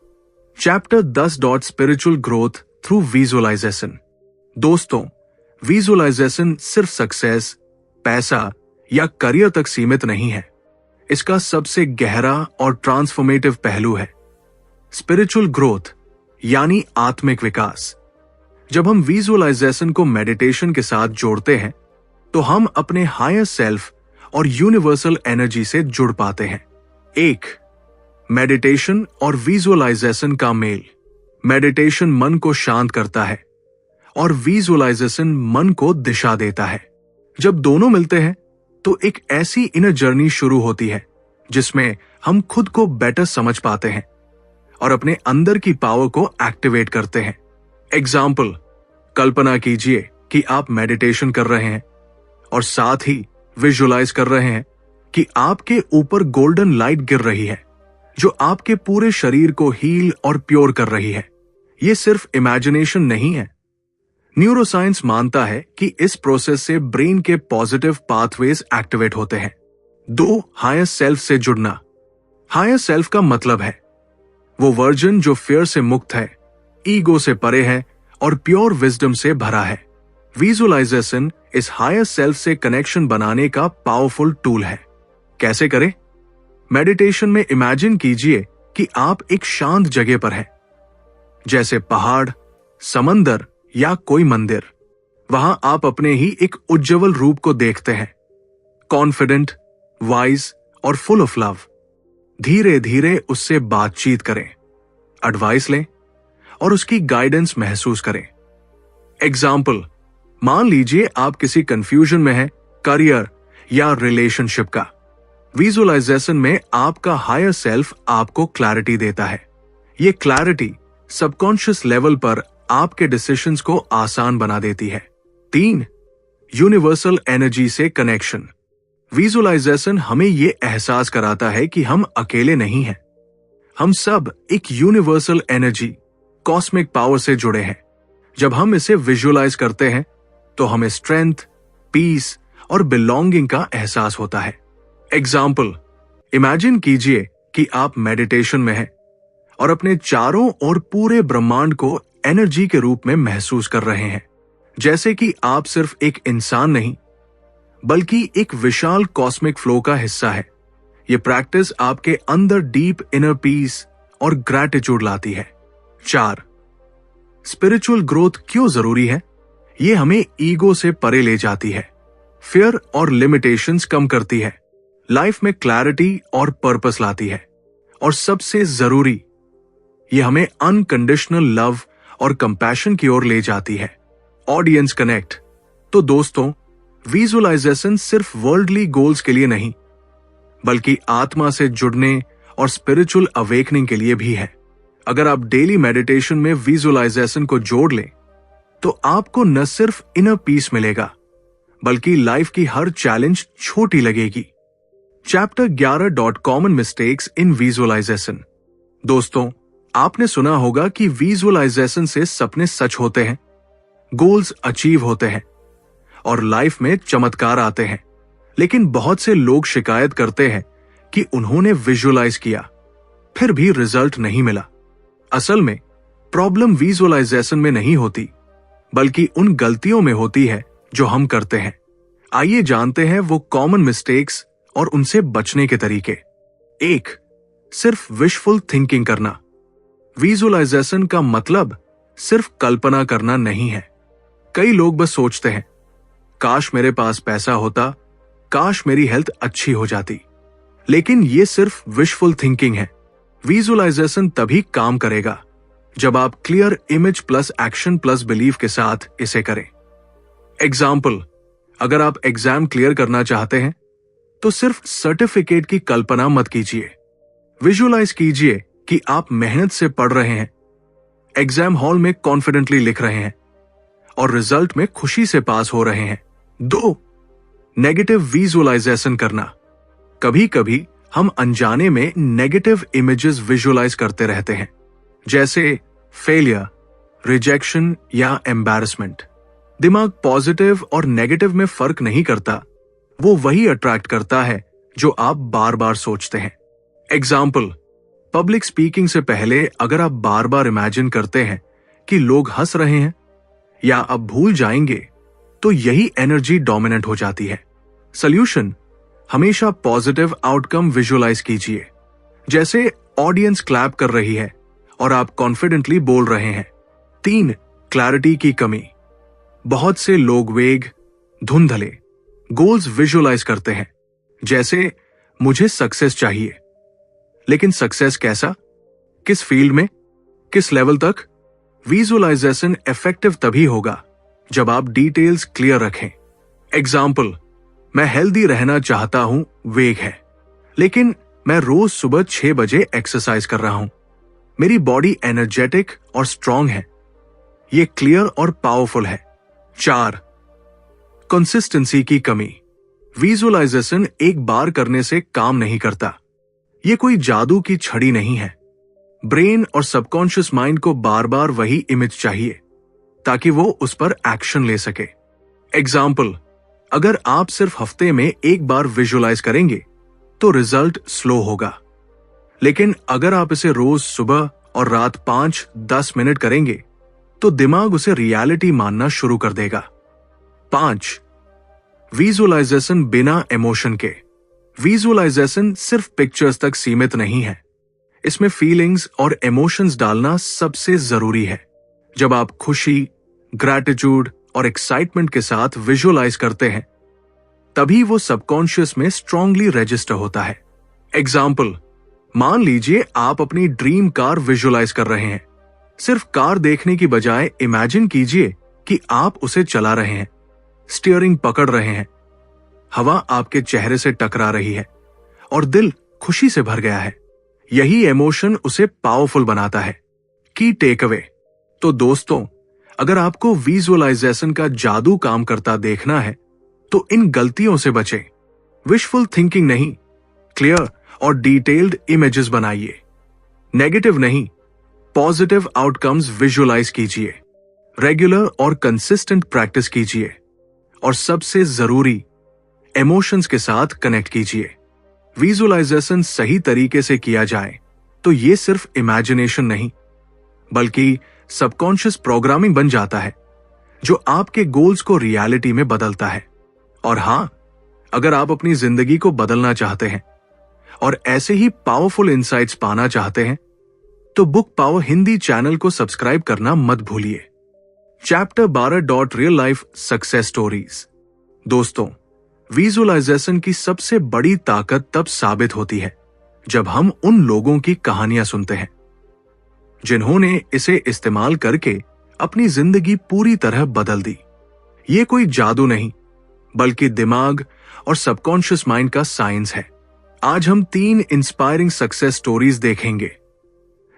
Chapter 10 spiritual growth through visualization. दोस्तों, विजुअलाइजेशन सिर्फ सक्सेस, पैसा या करियर तक सीमित नहीं है। इसका सबसे गहरा और ट्रांसफॉर्मेटिव पहलू है स्पिरिचुअल ग्रोथ, यानी आत्मिक विकास। जब हम विजुअलाइजेशन को मेडिटेशन के साथ जोड़ते हैं, तो हम अपने हायर सेल्फ और यूनिवर्सल एनर्जी से जुड़ पाते हैं। 1. मेडिटेशन और विजुअलाइजेशन का मेल। मेडिटेशन मन को शांत करता है और विजुअलाइजेशन मन को दिशा देता है। जब दोनों मिलते हैं तो एक ऐसी इनर जर्नी शुरू होती है जिसमें हम खुद को बेटर समझ पाते हैं और अपने अंदर की पावर को एक्टिवेट करते हैं। एग्जाम्पल, कल्पना कीजिए कि आप मेडिटेशन कर रहे हैं और साथ ही विजुअलाइज कर रहे हैं कि आपके ऊपर गोल्डन लाइट गिर रही है जो आपके पूरे शरीर को हील और प्योर कर रही है। यह सिर्फ इमेजिनेशन नहीं है। न्यूरोसाइंस मानता है कि इस प्रोसेस से ब्रेन के पॉजिटिव पाथवेज एक्टिवेट होते हैं। 2. हायर सेल्फ से जुड़ना। हायर सेल्फ का मतलब है वो वर्जन जो फियर से मुक्त है, ईगो से परे है और प्योर विजडम से भरा है। विजुअलाइजेशन इस हायर सेल्फ से कनेक्शन बनाने का पावरफुल टूल है। कैसे करें? मेडिटेशन में इमेजिन कीजिए कि आप एक शांत जगह पर हैं, जैसे पहाड़, समंदर या कोई मंदिर। वहां आप अपने ही एक उज्जवल रूप को देखते हैं, कॉन्फिडेंट, वाइज और फुल ऑफ लव। धीरे धीरे उससे बातचीत करें, एडवाइस लें और उसकी गाइडेंस महसूस करें। एग्जाम्पल, मान लीजिए आप किसी कंफ्यूजन में हैं, करियर या रिलेशनशिप का। विजुअलाइजेशन में आपका हायर सेल्फ आपको क्लैरिटी देता है। ये क्लैरिटी सबकॉन्शियस लेवल पर आपके डिसीजंस को आसान बना देती है। 3. यूनिवर्सल एनर्जी से कनेक्शन। विजुअलाइजेशन हमें यह एहसास कराता है कि हम अकेले नहीं हैं। हम सब एक यूनिवर्सल एनर्जी, कॉस्मिक पावर से जुड़े हैं। जब हम इसे विजुअलाइज करते हैं तो हमें स्ट्रेंथ, पीस और बिलोंगिंग का एहसास होता है। एग्जाम्पल, इमेजिन कीजिए कि आप मेडिटेशन में हैं और अपने चारों ओर पूरे ब्रह्मांड को एनर्जी के रूप में महसूस कर रहे हैं, जैसे कि आप सिर्फ एक इंसान नहीं बल्कि एक विशाल कॉस्मिक फ्लो का हिस्सा है। यह प्रैक्टिस आपके अंदर डीप इनर पीस और ग्रैटिट्यूड लाती है। 4. स्पिरिचुअल ग्रोथ क्यों जरूरी है? यह हमें ईगो से परे ले जाती है, फियर और लिमिटेशंस कम करती है, लाइफ में क्लैरिटी और पर्पस लाती है, और सबसे जरूरी, यह हमें अनकंडीशनल लव और कंपैशन की ओर ले जाती है। Audience connect. तो दोस्तों, विजुअलाइजेशन सिर्फ वर्ल्डली गोल्स के लिए नहीं, बल्कि आत्मा से जुड़ने और स्पिरिचुअल अवेकनिंग के लिए भी है। अगर आप डेली मेडिटेशन में विजुअलाइजेशन को जोड़ लें, तो आपको न सिर्फ इनर पीस मिलेगा, बल्कि लाइफ की हर चैलेंज छोटी लगेगी। Chapter 11 common mistakes in visualization. दोस्तों, आपने सुना होगा कि विजुअलाइजेशन से सपने सच होते हैं, गोल्स अचीव होते हैं और लाइफ में चमत्कार आते हैं। लेकिन बहुत से लोग शिकायत करते हैं कि उन्होंने विजुअलाइज किया, फिर भी रिजल्ट नहीं मिला। असल में प्रॉब्लम विजुअलाइजेशन में नहीं होती, बल्कि उन गलतियों में होती है जो हम करते हैं। आइए जानते हैं वो कॉमन मिस्टेक्स और उनसे बचने के तरीके। 1. सिर्फ विशफुल थिंकिंग करना। विजुअलाइजेशन का मतलब सिर्फ कल्पना करना नहीं है। कई लोग बस सोचते हैं, काश मेरे पास पैसा होता, काश मेरी हेल्थ अच्छी हो जाती। लेकिन ये सिर्फ विशफुल थिंकिंग है। विजुअलाइजेशन तभी काम करेगा जब आप clear image plus action plus belief के साथ इसे करें। एग्जाम्पल, अगर आप एग्जाम क्लियर करना चाहते हैं तो सिर्फ सर्टिफिकेट की कल्पना मत कीजिए। विजुअलाइज कीजिए कि आप मेहनत से पढ़ रहे हैं, एग्जाम हॉल में कॉन्फिडेंटली लिख रहे हैं और रिजल्ट में खुशी से पास हो रहे हैं। 2. नेगेटिव विजुअलाइजेशन करना। कभी कभी हम अनजाने में नेगेटिव इमेजेस विजुअलाइज करते रहते हैं, जैसे फेलियर, रिजेक्शन या एम्बैरेसमेंट। दिमाग पॉजिटिव और नेगेटिव में फर्क नहीं करता, वो वही अट्रैक्ट करता है जो आप बार बार सोचते हैं। एग्जाम्पल, पब्लिक स्पीकिंग से पहले अगर आप बार बार इमेजिन करते हैं कि लोग हंस रहे हैं या अब भूल जाएंगे, तो यही एनर्जी डोमिनेंट हो जाती है। सॉल्यूशन, हमेशा पॉजिटिव आउटकम विजुअलाइज कीजिए, जैसे ऑडियंस क्लैप कर रही है और आप कॉन्फिडेंटली बोल रहे हैं। 3. क्लैरिटी की कमी। बहुत से लोग वेग, धुंधले गोल्स विजुअलाइज करते हैं, जैसे मुझे सक्सेस चाहिए, लेकिन सक्सेस कैसा, किस फील्ड में, किस लेवल तक? विजुअलाइजेशन इफेक्टिव तभी होगा जब आप डिटेल्स क्लियर रखें। एग्जाम्पल, मैं हेल्दी रहना चाहता हूं, वेग है, लेकिन मैं रोज सुबह 6 बजे एक्सरसाइज कर रहा हूं, मेरी बॉडी एनर्जेटिक और स्ट्रांग है। ये क्लियर और पावरफुल है। 4. कंसिस्टेंसी की कमी। विजुअलाइजेशन एक बार करने से काम नहीं करता। ये कोई जादू की छड़ी नहीं है। ब्रेन और सबकॉन्शियस माइंड को बार बार वही इमेज चाहिए ताकि वो उस पर एक्शन ले सके। एग्जाम्पल, अगर आप सिर्फ हफ्ते में एक बार विजुअलाइज करेंगे तो रिजल्ट स्लो होगा, लेकिन अगर आप इसे रोज सुबह और रात 5-10 मिनट करेंगे तो दिमाग उसे रियलिटी मानना शुरू कर देगा। 5. विजुअलाइजेशन बिना इमोशन के। विजुअलाइजेशन सिर्फ पिक्चर्स तक सीमित नहीं है, इसमें फीलिंग्स और इमोशंस डालना सबसे जरूरी है। जब आप खुशी, ग्रैटिट्यूड और एक्साइटमेंट के साथ विजुअलाइज करते हैं, तभी वो सबकॉन्शियस में स्ट्रांगली रजिस्टर होता है। एग्जाम्पल, मान लीजिए आप अपनी ड्रीम कार विजुअलाइज कर रहे हैं। सिर्फ कार देखने की बजाय इमेजिन कीजिए कि आप उसे चला रहे हैं, स्टीयरिंग पकड़ रहे हैं, हवा आपके चेहरे से टकरा रही है और दिल खुशी से भर गया है। यही इमोशन उसे पावरफुल बनाता है। की टेक अवे। तो दोस्तों, अगर आपको विजुअलाइजेशन का जादू काम करता देखना है तो इन गलतियों से बचें। विशफुल थिंकिंग नहीं, क्लियर और डिटेल्ड इमेजेस बनाइए। नेगेटिव नहीं, पॉजिटिव आउटकम्स विजुअलाइज कीजिए। रेगुलर और कंसिस्टेंट प्रैक्टिस कीजिए और सबसे जरूरी, इमोशंस के साथ कनेक्ट कीजिए। विजुअलाइजेशन सही तरीके से किया जाए तो ये सिर्फ इमेजिनेशन नहीं, बल्कि सबकॉन्शियस प्रोग्रामिंग बन जाता है जो आपके गोल्स को रियलिटी में बदलता है। और हां, अगर आप अपनी जिंदगी को बदलना चाहते हैं और ऐसे ही पावरफुल इंसाइट्स पाना चाहते हैं तो बुक पावर हिंदी चैनल को सब्सक्राइब करना मत भूलिए। Chapter 12 real life success stories. दोस्तों, विजुअलाइजेशन की सबसे बड़ी ताकत तब साबित होती है जब हम उन लोगों की कहानियां सुनते हैं जिन्होंने इसे इस्तेमाल करके अपनी जिंदगी पूरी तरह बदल दी। ये कोई जादू नहीं, बल्कि दिमाग और सबकॉन्शियस माइंड का साइंस है। आज हम 3 इंस्पायरिंग सक्सेस स्टोरीज देखेंगे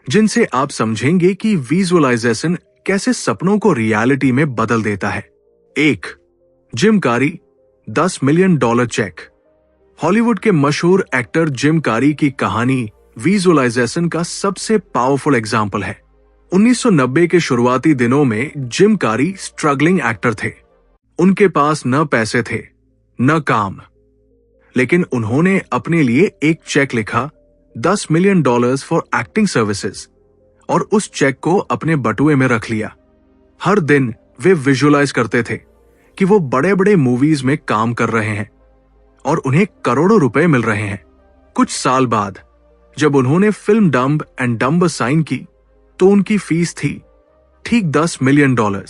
जिनसे आप समझेंगे कि विजुअलाइजेशन कैसे सपनों को रियलिटी में बदल देता है। 1. Jim Carrey, $10 million cheque. Hollywood के मशहूर एक्टर जिम कैरी की कहानी विजुअलाइजेशन का सबसे पावरफुल एग्जाम्पल है। 1990 के शुरुआती दिनों में जिम कैरी स्ट्रगलिंग एक्टर थे। उनके पास न पैसे थे, न काम, लेकिन उन्होंने अपने लिए एक चेक लिखा, $10 मिलियन फॉर एक्टिंग सर्विसेज, और उस चेक को अपने बटुए में रख लिया। हर दिन वे विजुअलाइज करते थे कि वो बड़े बड़े मूवीज में काम कर रहे हैं और उन्हें करोड़ों रुपए मिल रहे हैं। कुछ साल बाद जब उन्होंने film Dumb and Dumber sign की तो उनकी फीस थी ठीक $10 मिलियन।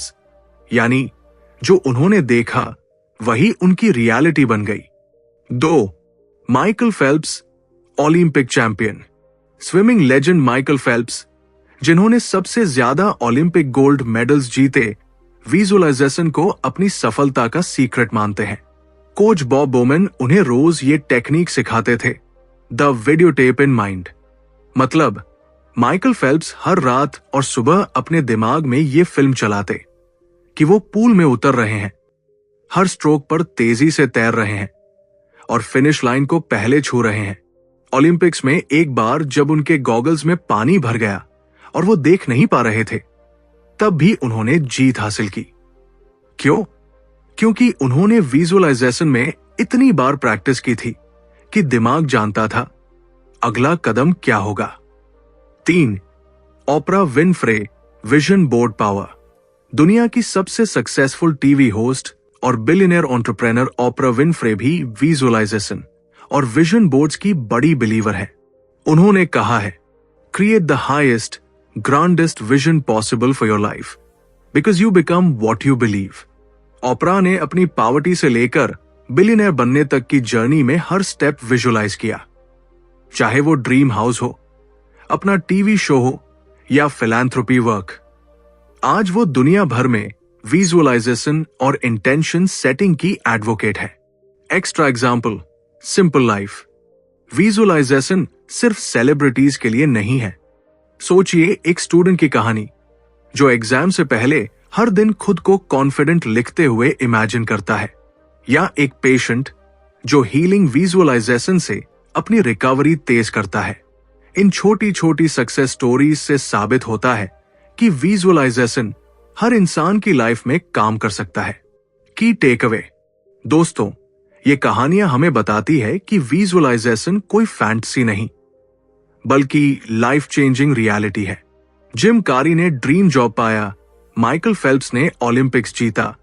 यानी जो उन्होंने देखा वही उनकी रियलिटी बन गई। 2. Michael Phelps, Olympic champion. Swimming legend Michael Phelps, जिन्होंने सबसे ज्यादा ओलंपिक गोल्ड मेडल्स जीते, विजुअलाइजेशन को अपनी सफलता का सीक्रेट मानते हैं। कोच बॉब बोमन उन्हें रोज ये टेक्निक सिखाते थे, the video tape in mind. मतलब माइकल फेल्प्स हर रात और सुबह अपने दिमाग में ये फिल्म चलाते कि वो पूल में उतर रहे हैं, हर स्ट्रोक पर तेजी से तैर रहे हैं और फिनिश लाइन को पहले छू रहे हैं। ओलंपिक्स में एक बार जब उनके गॉगल्स में पानी भर गया और वो देख नहीं पा रहे थे, तब भी उन्होंने जीत हासिल की। क्यों? क्योंकि उन्होंने विजुअलाइजेशन में इतनी बार प्रैक्टिस की थी कि दिमाग जानता था अगला कदम क्या होगा। 3. Oprah Winfrey, vision board power. दुनिया की सबसे सक्सेसफुल टीवी होस्ट और बिलियनियर एंटरप्रेन्योर ओपरा विनफ्रे भी विजुअलाइजेशन और विजन बोर्ड्स की बड़ी बिलीवर है। उन्होंने कहा है, create the highest grandest vision possible for your life because you become what you believe. Oprah ने अपनी पॉवर्टी से लेकर बिलियनियर बनने तक की जर्नी में हर स्टेप विजुअलाइज किया, चाहे वो ड्रीम हाउस हो, अपना टीवी शो हो या फिलैंथ्रोपी वर्क। आज वो दुनिया भर में विजुअलाइजेशन और इंटेंशन सेटिंग की एडवोकेट है। Extra example, simple life. Visualization सिर्फ सेलिब्रिटीज के लिए नहीं है। सोचिए एक स्टूडेंट की कहानी जो एग्जाम से पहले हर दिन खुद को कॉन्फिडेंट लिखते हुए इमेजिन करता है, या एक पेशेंट जो हीलिंग विजुअलाइजेशन से अपनी रिकवरी तेज करता है। इन छोटी छोटी सक्सेस स्टोरीज से साबित होता है कि विजुअलाइजेशन हर इंसान की लाइफ में काम कर सकता है। की टेक अवे, दोस्तों, ये कहानियां हमें बताती है कि विजुअलाइजेशन कोई फैंटेसी नहीं बल्कि लाइफ चेंजिंग रियलिटी है। जिम कारी ने ड्रीम जॉब पाया, माइकल फेल्प्स ने ओलंपिक्स जीता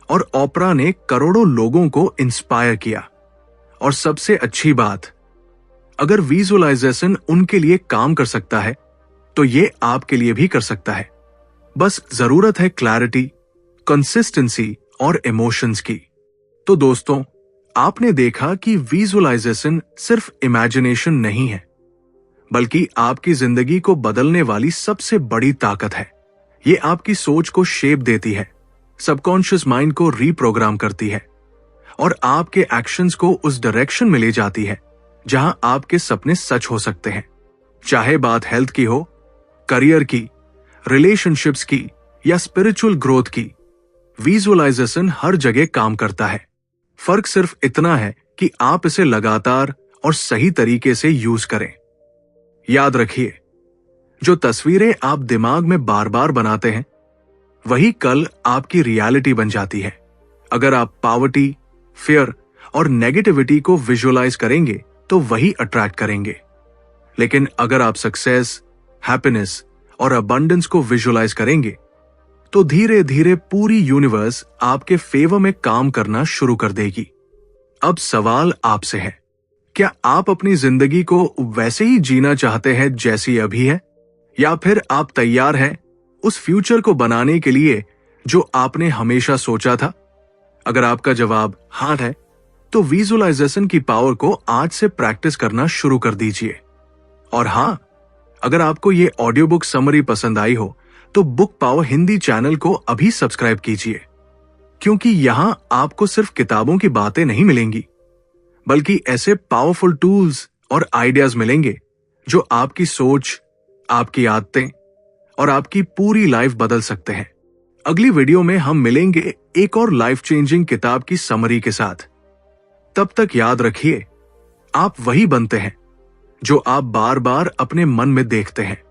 और ओपरा ने करोड़ों लोगों को इंस्पायर किया। और सबसे अच्छी बात, अगर विजुअलाइजेशन उनके लिए काम कर सकता है तो ये आपके लिए भी कर सकता है। बस जरूरत है क्लैरिटी, कंसिस्टेंसी और इमोशंस की। तो दोस्तों, आपने देखा कि विजुअलाइजेशन सिर्फ इमेजिनेशन नहीं है बल्कि आपकी जिंदगी को बदलने वाली सबसे बड़ी ताकत है। ये आपकी सोच को शेप देती है, सबकॉन्शियस माइंड को रीप्रोग्राम करती है और आपके एक्शंस को उस डायरेक्शन में ले जाती है जहां आपके सपने सच हो सकते हैं। चाहे बात हेल्थ की हो, करियर की, रिलेशनशिप्स की या स्पिरिचुअल ग्रोथ की, विजुअलाइजेशन हर जगह काम करता है। फर्क सिर्फ इतना है कि आप इसे लगातार और सही तरीके से यूज करें। याद रखिए, जो तस्वीरें आप दिमाग में बार बार बनाते हैं वही कल आपकी रियलिटी बन जाती है। अगर आप पॉवर्टी, फियर और नेगेटिविटी को विजुअलाइज करेंगे तो वही अट्रैक्ट करेंगे। लेकिन अगर आप सक्सेस, हैप्पीनेस और अबंडेंस को विजुअलाइज करेंगे तो धीरे धीरे पूरी यूनिवर्स आपके फेवर में काम करना शुरू कर देगी। अब सवाल आपसे है, क्या आप अपनी जिंदगी को वैसे ही जीना चाहते हैं जैसी अभी है, या फिर आप तैयार हैं उस फ्यूचर को बनाने के लिए जो आपने हमेशा सोचा था? अगर आपका जवाब हाँ है तो विजुअलाइजेशन की पावर को आज से प्रैक्टिस करना शुरू कर दीजिए। और हाँ, अगर आपको ये ऑडियो बुक समरी पसंद आई हो तो बुक पावर हिंदी चैनल को अभी सब्सक्राइब कीजिए, क्योंकि यहां आपको सिर्फ किताबों की बातें नहीं मिलेंगी बल्कि ऐसे पावरफुल टूल्स और आइडियाज मिलेंगे जो आपकी सोच, आपकी आदतें और आपकी पूरी लाइफ बदल सकते हैं। अगली वीडियो में हम मिलेंगे एक और लाइफ चेंजिंग किताब की समरी के साथ। तब तक याद रखिए, आप वही बनते हैं जो आप बार बार अपने मन में देखते हैं।